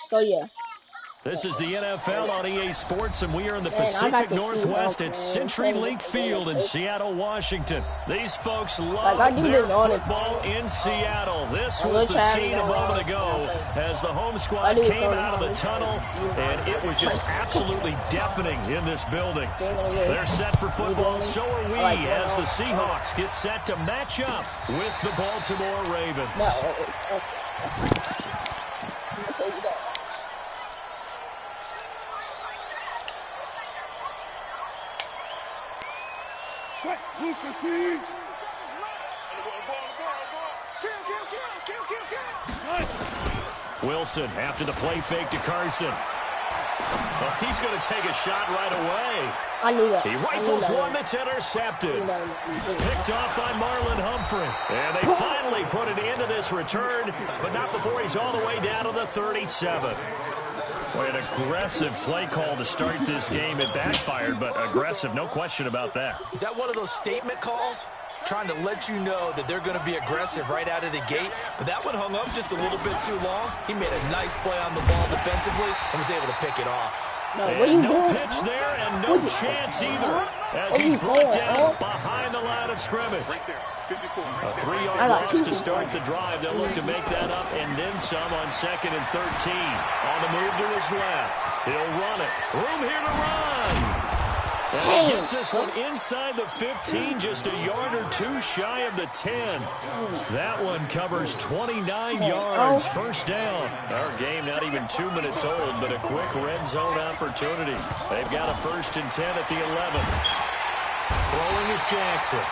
So yeah. This is the NFL on EA Sports, and we are in the Pacific Northwest at CenturyLink Field in Seattle, Washington. These folks love their football in Seattle. This was the scene a moment ago as the home squad came out of the tunnel, and it was just absolutely deafening in this building. They're set for football, so are we, as the Seahawks get set to match up with the Baltimore Ravens. Wilson after the play fake to Carson. Well, he's going to take a shot right away. I knew that. He rifles one that's intercepted. Picked off by Marlon Humphrey. And they finally put an end to this return, but not before he's all the way down to the 37. Boy, an aggressive play call to start this game. It backfired, but aggressive, no question about that. Is that one of those statement calls? Trying to let you know that they're going to be aggressive right out of the gate, but that one hung up just a little bit too long. He made a nice play on the ball defensively and was able to pick it off. No pitch there and no chance either as he's brought down behind the line of scrimmage. A 3-yard loss to start the drive. They'll look to make that up and then some on 2nd and 13. On the move to his left. He'll run it. Room here to run. And he gets this one inside the 15, just a yard or two shy of the 10. That one covers 29 yards, first down. Our game not even 2 minutes old, but a quick red zone opportunity. They've got a 1st and 10 at the 11. Throwing is Jackson.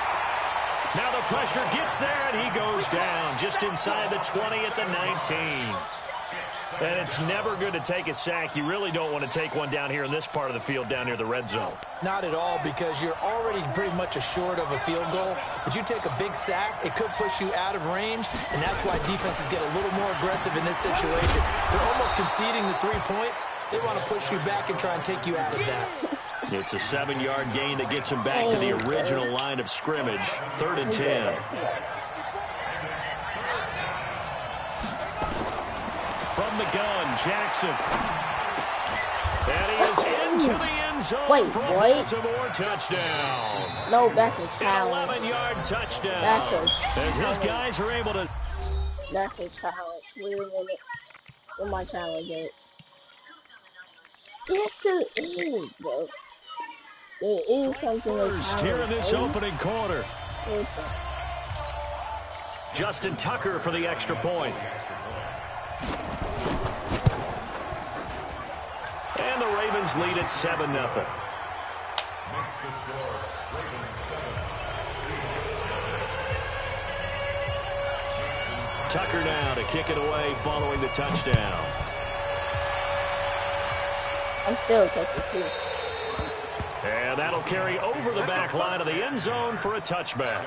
Now the pressure gets there, and he goes down just inside the 20 at the 19. And it's never good to take a sack. You really don't want to take one down here in this part of the field down near the red zone. Not at all, because you're already pretty much assured of a field goal. But you take a big sack, it could push you out of range, and that's why defenses get a little more aggressive in this situation. They're almost conceding the 3 points. They want to push you back and try and take you out of that. It's a 7-yard gain that gets him back to the original line of scrimmage. 3rd and 10. From the gun, Jackson. And he is into the end zone for a Baltimore touchdown. No, that's a challenge. An 11-yard touchdown. That's a challenge. As his guys are able to... That's a challenge. Wait a minute. What my challenge is? Yes, there is, bro. There is something first here in this opening quarter. Justin Tucker for the extra point. And the Ravens lead at 7-0. Tucker now to kick it away following the touchdown. I'm still taking 2. And that'll carry over the back line of the end zone for a touchback.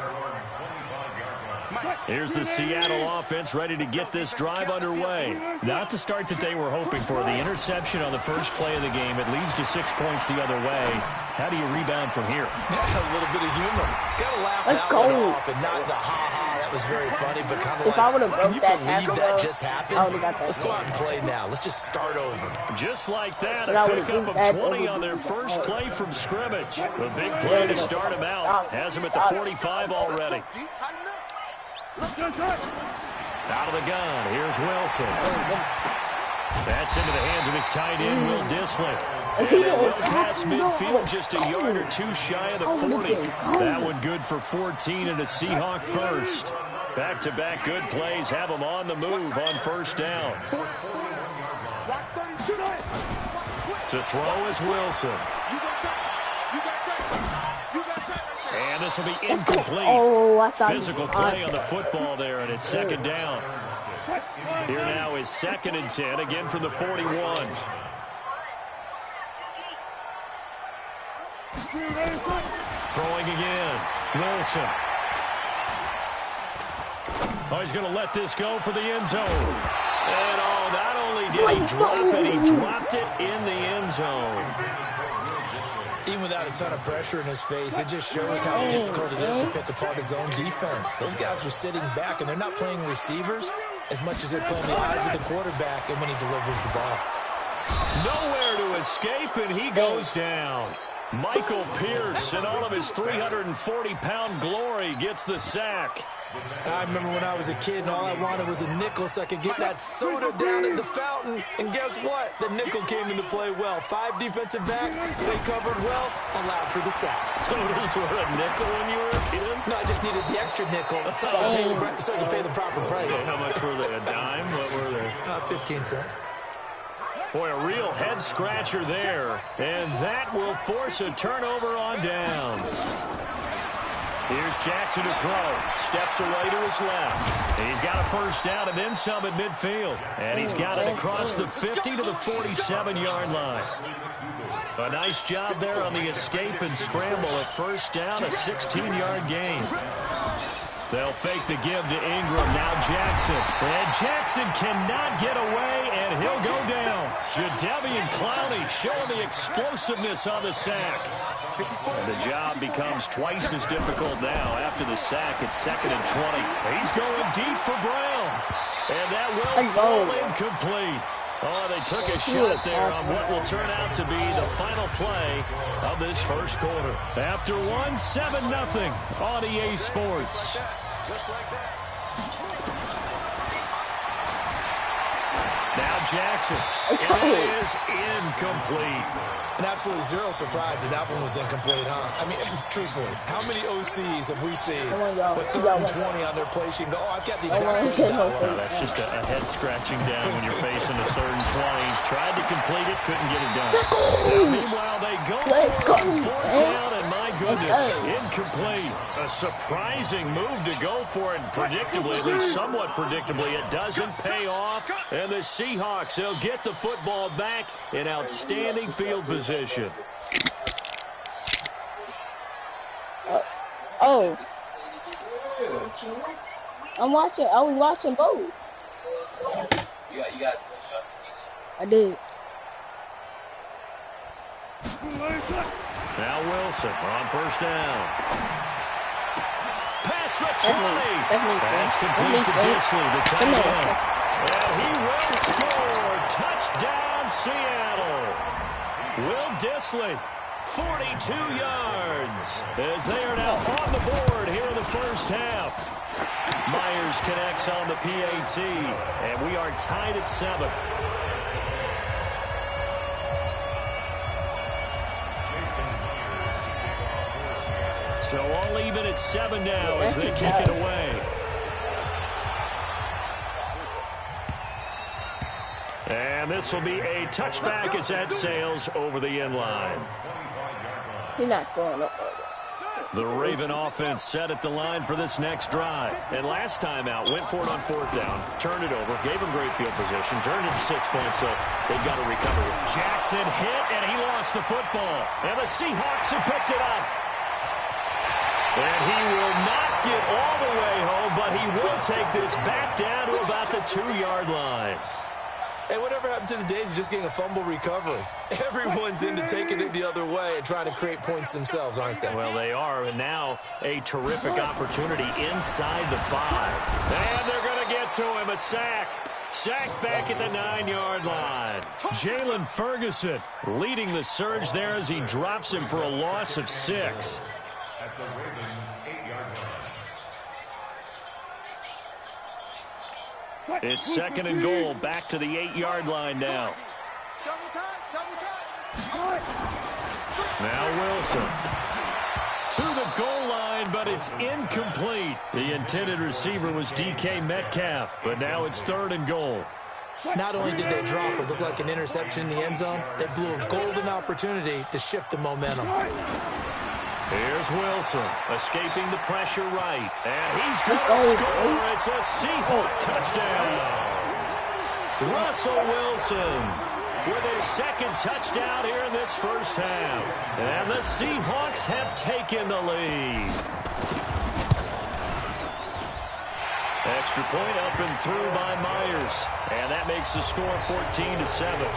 Here's the Seattle offense ready to get this drive underway. Not the start that they were hoping for. The interception on the first play of the game. It leads to 6 points the other way. How do you rebound from here? A little bit of humor. Got to laugh that one off and not the ha-ha. That was very funny, but kind of like, can you believe that just happened? Let's go out and play now. Let's just start over. Just like that, a pickup of 20 on their first play from scrimmage. A big play to start him out. Has him at the 45 already. Out of the gun, here's Wilson. That's into the hands of his tight end, Will Dissly. Well past midfield, just a yard or two shy of the 40. That one good for 14 and a Seahawk first. Back-to-back good plays have him on the move on first down. To throw is Wilson. And this will be incomplete. Physical play on the football there, and it's 2nd down. Here now is 2nd and 10, again from the 41. Throwing again. Wilson. Oh, he's going to let this go for the end zone. And not only did he drop it, he dropped it in the end zone. Even without a ton of pressure in his face, it just shows how difficult it is to pick apart his own defense. Those guys are sitting back, and they're not playing receivers. as much as they're playing the eyes of the quarterback and when he delivers the ball. Nowhere to escape, and he goes down. Michael Pierce, in all of his 340-pound glory, gets the sack. I remember when I was a kid and all I wanted was a nickel so I could get that soda down at the fountain. And guess what? The nickel came into play well. 5 defensive backs, they covered well, allowed for the sacks. Sodas were a nickel when you were a kid? No, I just needed the extra nickel so I could pay the proper price. How much were they? A dime? What were they? 15 cents. Boy, a real head-scratcher there. And that will force a turnover on downs. Here's Jackson to throw. Steps away to his left. He's got a first down and then some at midfield. And he's got it across the 50 to the 47-yard line. A nice job there on the escape and scramble. A first down, a 16-yard gain. They'll fake the give to Ingram. Now Jackson. And Jackson cannot get away, and he'll go down. Jadeveon Clowney showing the explosiveness on the sack. And the job becomes twice as difficult now. After the sack, it's 2nd and 20. He's going deep for Brown. And that will fall incomplete. Oh, they took a shot there on what will turn out to be the final play of this first quarter. After one, 7-0 on EA Sports. Now Jackson. It is incomplete. And absolutely zero surprise that one was incomplete, huh? I mean, truthfully, how many OCs have we seen with 3rd and 20 on their play sheet and go, oh, I've got the exact third down? No, that's just a head-scratching down when you're facing a 3rd and 20. Tried to complete it, couldn't get it done. Now, meanwhile, they go for it on 4th down, and my goodness, incomplete. A surprising move to go for it, predictably, at least somewhat predictably. It doesn't pay off, and the Seahawks, they'll get the football back in outstanding field position. I'm watching. I was watching both. You got I did. Now Wilson on first down. Pass the 20. That's complete to Disley, the tight end. And he will score. Touchdown, Seattle. Will Disley, 42 yards, as they are now on the board here in the first half. Myers connects on the PAT, and we are tied at 7. So all even at 7 now as they kick it away. And this will be a touchback as that sails over the end line. He's not scoring up. The Raven offense set at the line for this next drive. And last time out, went for it on 4th down, turned it over, gave him great field position, turned it to 6 points, so they've got to recover. Jackson hit, and he lost the football. And the Seahawks have picked it up. And he will not get all the way home, but he will take this back down to about the 2-yard line. Hey, whatever happened to the days of just getting a fumble recovery? Everyone's into taking it the other way and trying to create points themselves, aren't they? Well, they are, and now a terrific opportunity inside the 5. And they're going to get to him, a sack. Sack back at the 9-yard line. Jalen Ferguson leading the surge there as he drops him for a loss of 6. At the Ravens' 8-yard line. It's 2nd and goal, back to the 8-yard line now. Now Wilson to the goal line, but it's incomplete. The intended receiver was DK Metcalf, but now it's 3rd and goal. Not only did they drop what looked like an interception in the end zone, they blew a golden opportunity to shift the momentum. Here's Wilson, escaping the pressure right. And he's going to score. It's a Seahawk touchdown. Russell Wilson with his 2nd touchdown here in this first half. And the Seahawks have taken the lead. Extra point up and through by Myers. And that makes the score 14-7.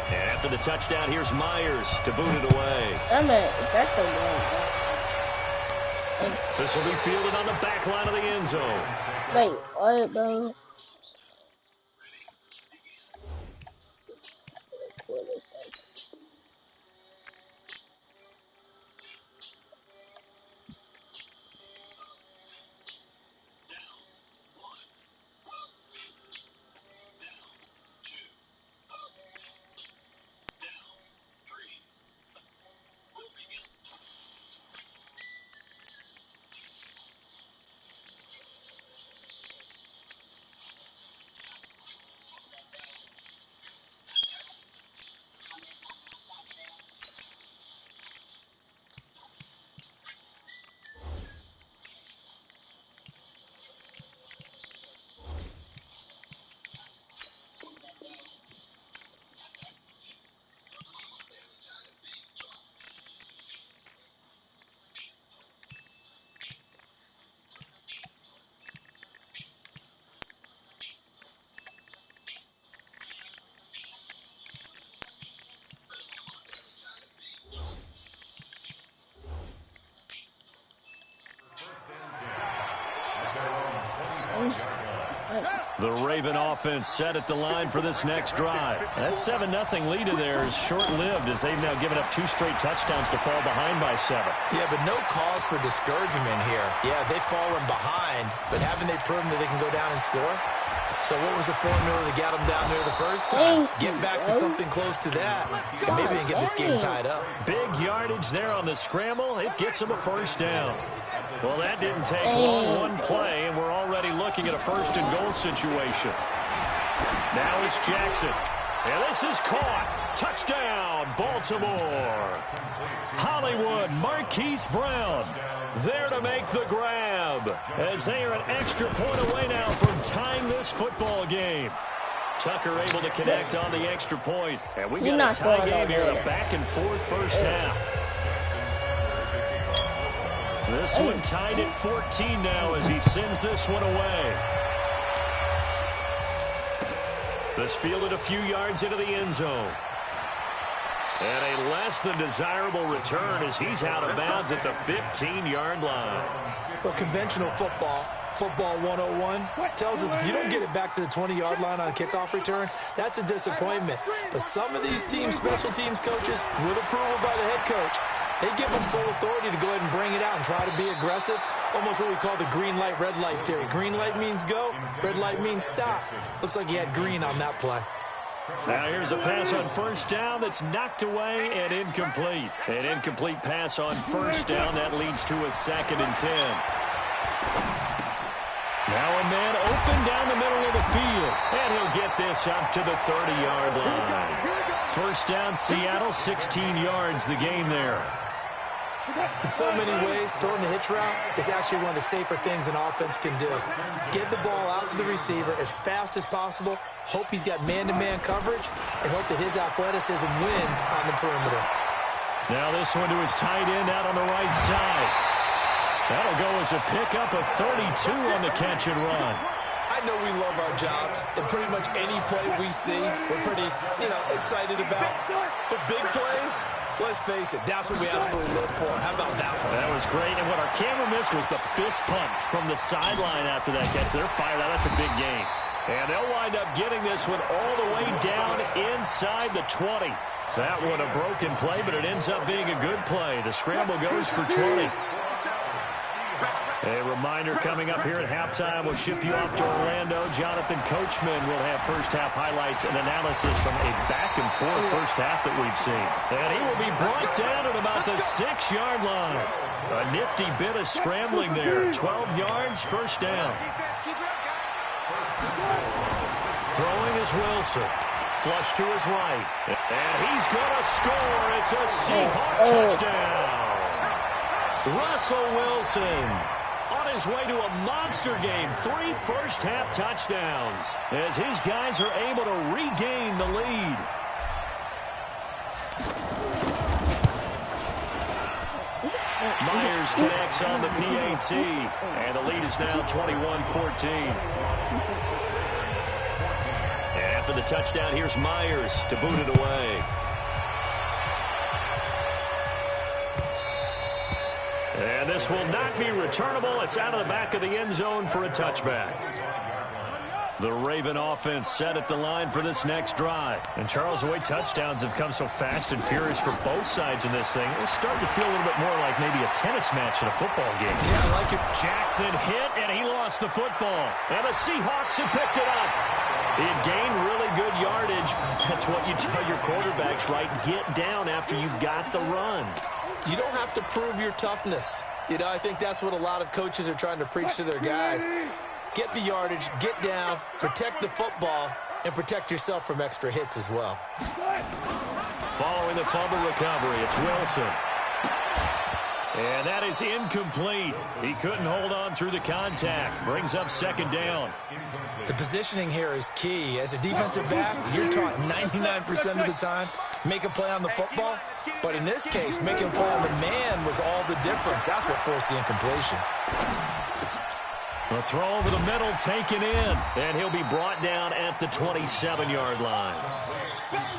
And after the touchdown, here's Myers to boot it away. I mean, that's the one. This will be fielded on the back line of the end zone. Wait, what, bro? The Raven offense set at the line for this next drive. That 7-0 lead of theirs short-lived as they've now given up 2 straight touchdowns to fall behind by 7. Yeah, but no cause for discouragement here. Yeah, they've fallen behind, but haven't they proven that they can go down and score? So what was the formula that got them down there the first time? Get back to something close to that, and maybe they can get this game tied up. Big yardage there on the scramble. It gets them a first down. Well, that didn't take long, one play, and we're already looking at a first-and-goal situation. Now it's Jackson. And this is caught. Touchdown, Baltimore. Hollywood, Marquise Brown there to make the grab as they are an extra point away now from tying this football game. Tucker able to connect on the extra point. And we've got a tie game here, a back-and-forth first half. This one tied at 14 now as he sends this one away. This fielded a few yards into the end zone. And a less than desirable return as he's out of bounds at the 15-yard line. Well, conventional football 101, tells us if you don't get it back to the 20-yard line on a kickoff return, that's a disappointment. But some of these teams, special teams coaches, with approval by the head coach, they give them full authority to go ahead and bring it out and try to be aggressive. Almost what we call the green light, red light theory. Green light means go, red light means stop. Looks like he had green on that play. Now here's a pass on first down that's knocked away and incomplete. An incomplete pass on first down. That leads to a 2nd and 10. Now a man open down the middle of the field. And he'll get this up to the 30-yard line. First down, Seattle, 16 yards the game there. In so many ways, throwing the hitch route is actually one of the safer things an offense can do. Get the ball out to the receiver as fast as possible, hope he's got man-to-man coverage, and hope that his athleticism wins on the perimeter. Now this one to his tight end out on the right side. That'll go as a pickup of 32 on the catch and run. I know we love our jobs, and pretty much any play we see, we're pretty, excited about. But big plays, let's face it, that's what we absolutely live for. How about that one? That was great, and what our camera missed was the fist pump from the sideline after that catch. They're fired out. That's a big game. And they'll wind up getting this one all the way down inside the 20. That one a broken play, but it ends up being a good play. The scramble goes for 20. A reminder coming up here at halftime, we'll ship you off to Orlando. Jonathan Coachman will have first-half highlights and analysis from a back-and-forth first half that we've seen. And he will be brought down at about the 6-yard line. A nifty bit of scrambling there. 12 yards, first down. Throwing is Wilson. Flush to his right. And he's going to score. It's a Seahawk touchdown. Russell Wilson on his way to a monster game. 3 first-half touchdowns as his guys are able to regain the lead. Myers connects on the PAT, and the lead is now 21-14. And after the touchdown, here's Myers to boot it away. And this will not be returnable. It's out of the back of the end zone for a touchback. The Raven offense set at the line for this next drive. And Charles, the way touchdowns have come so fast and furious for both sides in this thing, it's starting to feel a little bit more like maybe a tennis match in a football game. Yeah, I like it. Jackson hit, and he lost the football. And the Seahawks have picked it up. He had gained really good yardage. That's what you tell your quarterbacks, right? Get down after you've got the run. You don't have to prove your toughness. You know, I think that's what a lot of coaches are trying to preach to their guys. Get the yardage, get down, protect the football, and protect yourself from extra hits as well. Following the fumble recovery, it's Wilson. And that is incomplete. He couldn't hold on through the contact. Brings up second down. The positioning here is key. As a defensive back, you're taught 99% of the time, make a play on the football. But in this case, making a play on the man was all the difference. That's what forced the incompletion. A throw over the middle taken in. And he'll be brought down at the 27-yard line.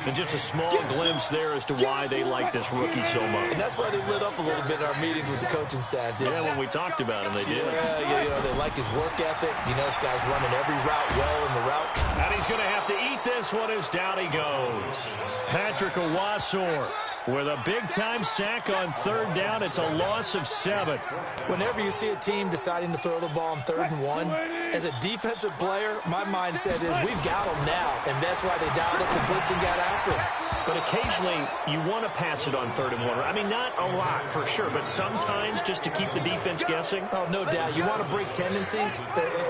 And just a small glimpse there as to why they like this rookie so much. And that's why they lit up a little bit in our meetings with the coaching staff, didn't they? When we talked about him, they did. Yeah, you know, they like his work ethic. You know, this guy's running every route well in the route. And he's going to have to eat this one as down he goes. Patrick Owasor with a big-time sack on third down. It's a loss of 7. Whenever you see a team deciding to throw the ball on 3rd and 1, as a defensive player, my mindset is we've got them now, and that's why they dialed up the blitz and got after him. But occasionally, you want to pass it on 3rd and 1. I mean, not a lot for sure, but sometimes just to keep the defense guessing. Oh, no doubt. You want to break tendencies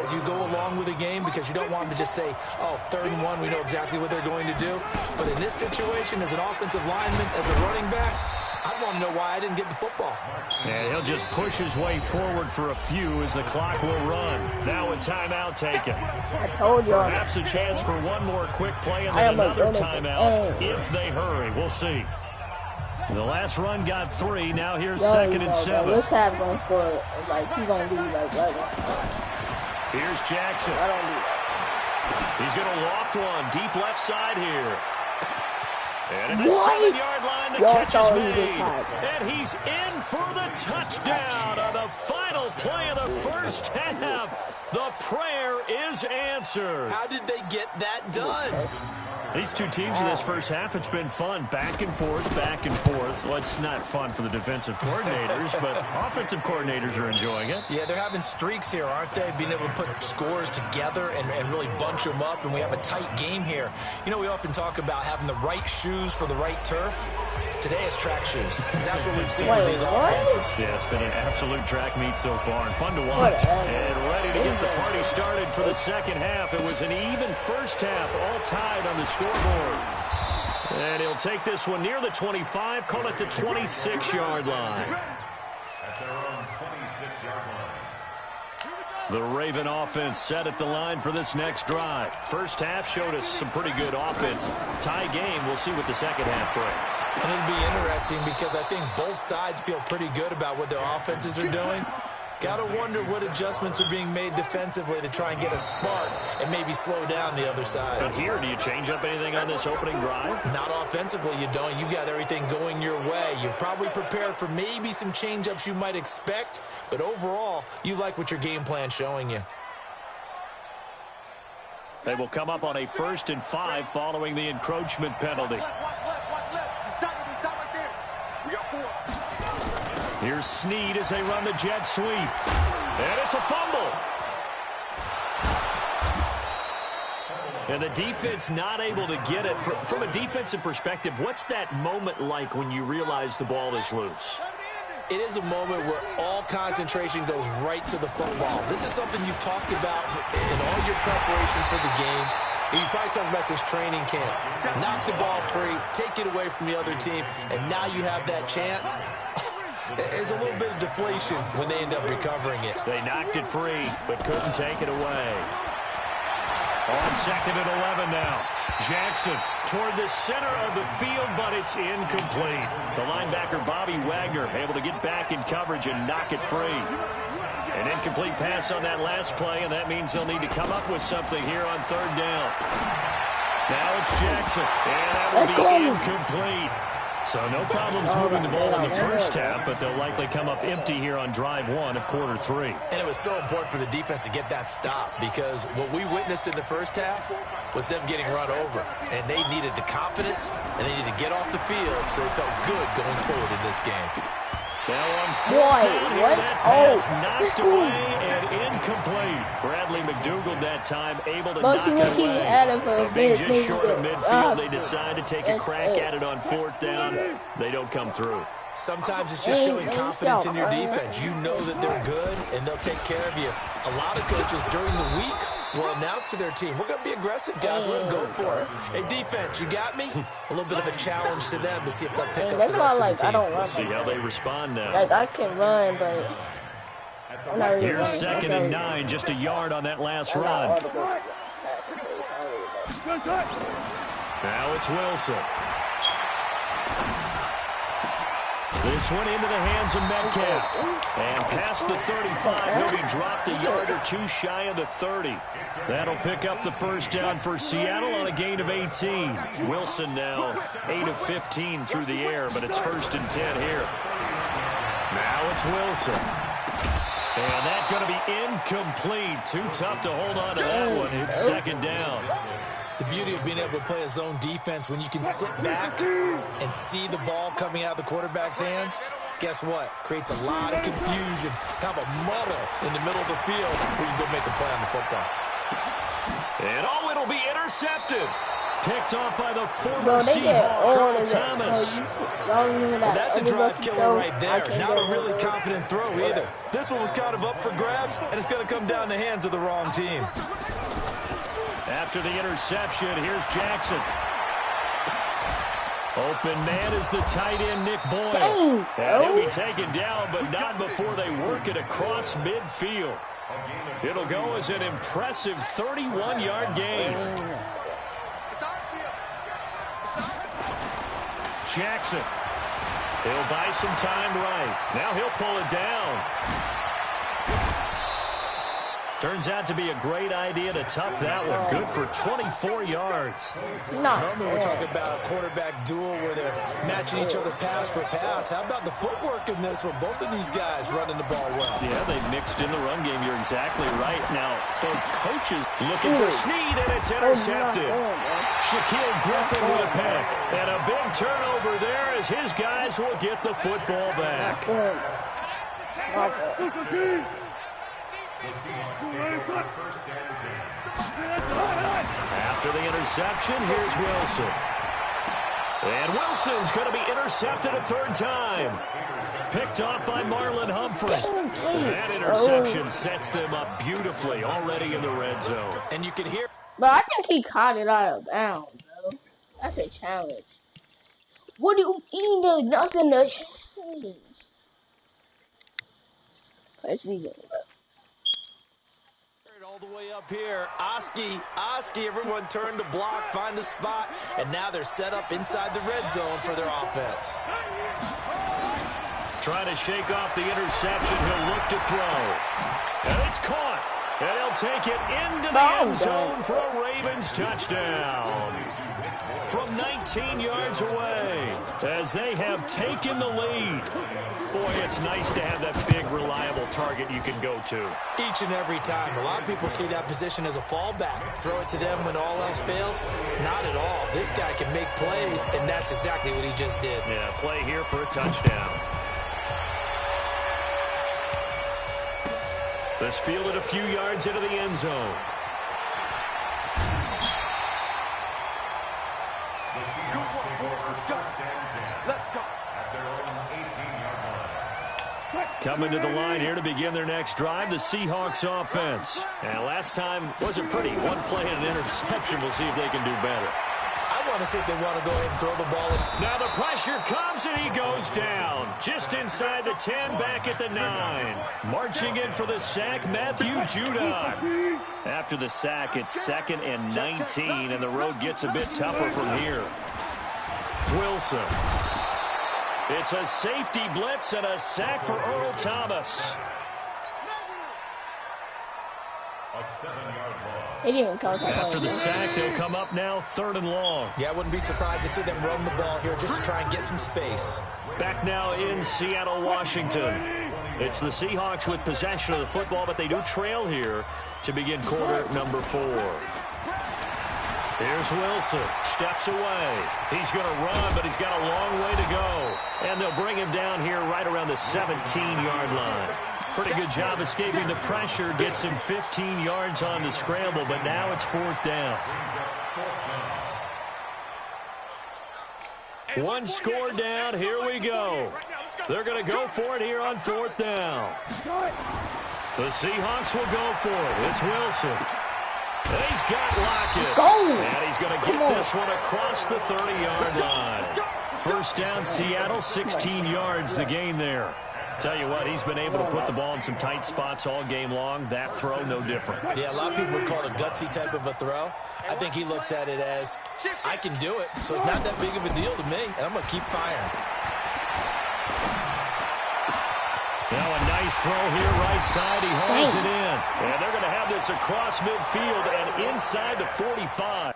as you go along with the game because you don't want them to just say, oh, 3rd and 1, we know exactly what they're going to do. But in this situation, as an offensive lineman, as a running back, I want to know why I didn't get the football. And he'll just push his way forward for a few as the clock will run. Now a timeout taken. I told you. Perhaps a chance for one more quick play and then another timeout if they hurry. We'll see. The last run got 3. Now here's 2nd and 7. This half going to score. Like, he's going to be like, Here's Jackson. I don't do that. He's going to loft one deep left side here. And at the 7-yard line, the catch is made. And he's in for the touchdown on the final play of the first half. The prayer is answered. How did they get that done? These two teams in this first half, it's been fun. Back and forth, back and forth. Well, it's not fun for the defensive coordinators, but offensive coordinators are enjoying it. Yeah, they're having streaks here, aren't they? Being able to put scores together and really bunch them up, and we have a tight game here. You know, we often talk about having the right shoes for the right turf. Today it's track shoes. That's what we've seen with these offenses. Yeah, it's been an absolute track meet so far and fun to watch. And ready to get the party started for the second half. It was an even first half, all tied on the scoreboard. And he'll take this one near the 25, call it the 26-yard line. At their own 26-yard line. The Raven offense set at the line for this next drive. First half showed us some pretty good offense. Tie game, we'll see what the second half brings. And it'll be interesting because I think both sides feel pretty good about what their offenses are doing. Got to wonder what adjustments are being made defensively to try and get a spark and maybe slow down the other side. But here, do you change up anything on this opening drive? Not offensively, you don't. You've got everything going your way. You've probably prepared for maybe some change-ups you might expect, but overall, you like what your game plan's showing you. They will come up on a 1st and 5 following the encroachment penalty. Here's Snead as they run the jet sweep. And it's a fumble. And the defense not able to get it. From a defensive perspective, what's that moment like when you realize the ball is loose? It is a moment where all concentration goes right to the football. This is something you've talked about in all your preparation for the game. And you probably talked about since training camp. Knock the ball free, take it away from the other team, and now you have that chance. There's a little bit of deflation when they end up recovering it. They knocked it free, but couldn't take it away. On 2nd and 11 now. Jackson toward the center of the field, but it's incomplete. The linebacker, Bobby Wagner, able to get back in coverage and knock it free. An incomplete pass on that last play, and that means they'll need to come up with something here on 3rd down. Now it's Jackson, and that will be incomplete. So no problems moving the ball in the first half, but they'll likely come up empty here on drive 1 of quarter 3. And it was so important for the defense to get that stop because what we witnessed in the first half was them getting run over. And they needed the confidence, and they needed to get off the field so they felt good going forward in this game. Now on fourth down here, that pass knocked away and incomplete. Bradley McDougald that time able to knock it away. Being just short of midfield, they decide to take a crack at it on fourth down. They don't come through. Sometimes it's just showing confidence in your defense. You know that they're good, and they'll take care of you. A lot of coaches during the week will announce to their team, we're going to be aggressive, guys. We're going to go for it. Hey, defense, you got me? A little bit of a challenge to them to see if they'll pick up the rest of the team. We'll see how they respond now. Like, I can run, but I'm not really Here's second and 9, just a yard on that last run. Now it's Wilson. This one into the hands of Metcalf. And past the 35, he'll be dropped a yard or two shy of the 30. That'll pick up the first down for Seattle on a gain of 18. Wilson now 8 of 15 through the air, but it's 1st and 10 here. Now it's Wilson. And that's going to be incomplete. Too tough to hold on to that one. It's second down. The beauty of being able to play a zone defense when you can sit back and see the ball coming out of the quarterback's hands, guess what? Creates a lot of confusion, kind of a muddle in the middle of the field where you go make a play on the football. And it'll be intercepted. Picked off by the former Seahawk, Earl Thomas. Well, that's a drive killer right there. Not a really confident throw either. This one was kind of up for grabs, and it's going to come down the hands of the wrong team. After the interception, here's Jackson. Open man is the tight end, Nick Boyle. And he'll be taken down, but not before they work it across midfield. It'll go as an impressive 31-yard gain. Jackson. He'll buy some time right. Now he'll pull it down. Turns out to be a great idea to tuck that one. Good for 24 yards. Normally we're talking about a quarterback duel where they're matching each other pass for pass. How about the footwork in this one? Both of these guys running the ball well. Yeah, they mixed in the run game. You're exactly right. Now, both coaches looking for Snead, and it's intercepted. Shaquille Griffin with a pick. And a big turnover there as his guys will get the football back. After the interception, here's Wilson. And Wilson's going to be intercepted a third time. Picked off by Marlon Humphrey. That interception sets them up beautifully already in the red zone. And you can hear... But I think he caught it out of bounds, bro. That's a challenge. What do you mean there's nothing to change? Let's be good, bro. All the way up here, Oski, everyone turned to block, find the spot, and now they're set up inside the red zone for their offense. Trying to shake off the interception, he'll look to throw. And it's caught, and he'll take it into the end zone for a Ravens touchdown. From 19 yards away, as they have taken the lead. Boy, it's nice to have that big, reliable target you can go to. Each and every time. A lot of people see that position as a fallback. Throw it to them when all else fails. Not at all. This guy can make plays, and that's exactly what he just did. Yeah, play here for a touchdown. This fielded a few yards into the end zone. Coming to the line here to begin their next drive, the Seahawks offense. And last time wasn't pretty. One play and an interception. We'll see if they can do better. I want to see if they want to go ahead and throw the ball. Now the pressure comes and he goes down. Just inside the 10, back at the 9. Marching in for the sack, Matthew Judon. After the sack, it's 2nd and 19, and the road gets a bit tougher from here. Wilson. It's a safety blitz and a sack for Earl Thomas. A 7-yard loss. They didn't even count that. After the sack, they'll come up now 3rd and long. Yeah, I wouldn't be surprised to see them run the ball here just to try and get some space. Back now in Seattle, Washington. It's the Seahawks with possession of the football, but they do trail here to begin quarter number 4. Here's Wilson. Steps away. He's going to run, but he's got a long way to go. And they'll bring him down here right around the 17-yard line. Pretty good job escaping the pressure. Gets him 15 yards on the scramble, but now it's 4th down. One score down. Here we go. They're going to go for it here on 4th down. The Seahawks will go for it. It's Wilson. And he's got Lockett. And he's going to get this one across the 30-yard line. 1st down, Seattle, 16 yards the gain there. Tell you what, he's been able to put the ball in some tight spots all game long. That throw, no different. Yeah, a lot of people would call it a gutsy type of a throw. I think he looks at it as, I can do it, so it's not that big of a deal to me, and I'm going to keep firing. Now a nice throw here right side. He hauls it in. And they're going to have this across midfield and inside the 45.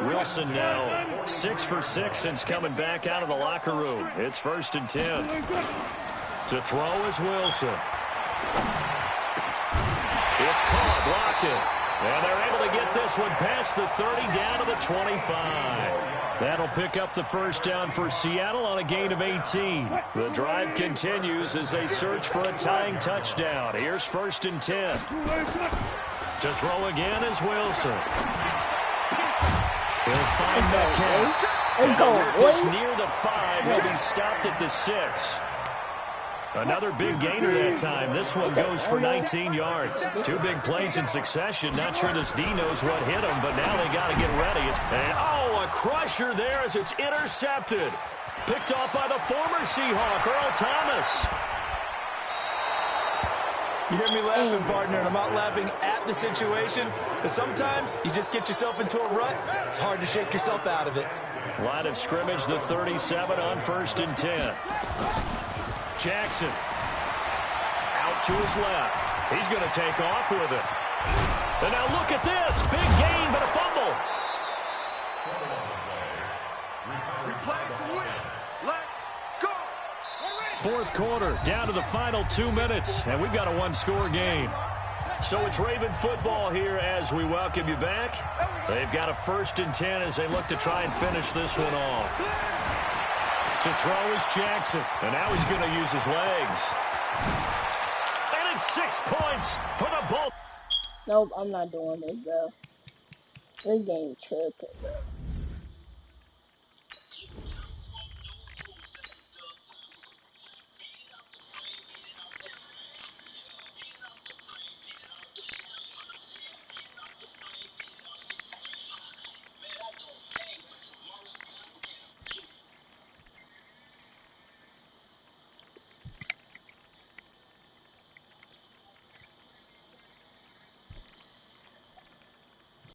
Wilson now 6 for 6 since coming back out of the locker room. It's 1st and 10. To throw is Wilson. It's caught, Lockett. And they're able to get this one past the 30 down to the 25. That'll pick up the 1st down for Seattle on a gain of 18. The drive continues as they search for a tying touchdown. Here's 1st and 10. To throw again is Wilson. He'll find Metcalf. It's near the 5. He'll be stopped at the 6. Another big gainer that time. This one goes for 19 yards. 2 big plays in succession. Not sure this D knows what hit him, but now they got to get ready. A crusher there as it's intercepted. Picked off by the former Seahawk, Earl Thomas. You hear me laughing, partner, and I'm not laughing at the situation. But sometimes you just get yourself into a rut. It's hard to shake yourself out of it. Line of scrimmage, the 37 on 1st and 10. Jackson out to his left. He's going to take off with it. And now look at this. Big gain, but a fumble. Fourth quarter, down to the final 2 minutes, and we've got a 1-score game. So it's Raven football here as we welcome you back. They've got a 1st and 10 as they look to try and finish this one off. To throw is Jackson, and now he's going to use his legs. And it's 6 points for the Bull. Nope, I'm not doing this, bro. This game tripping, bro.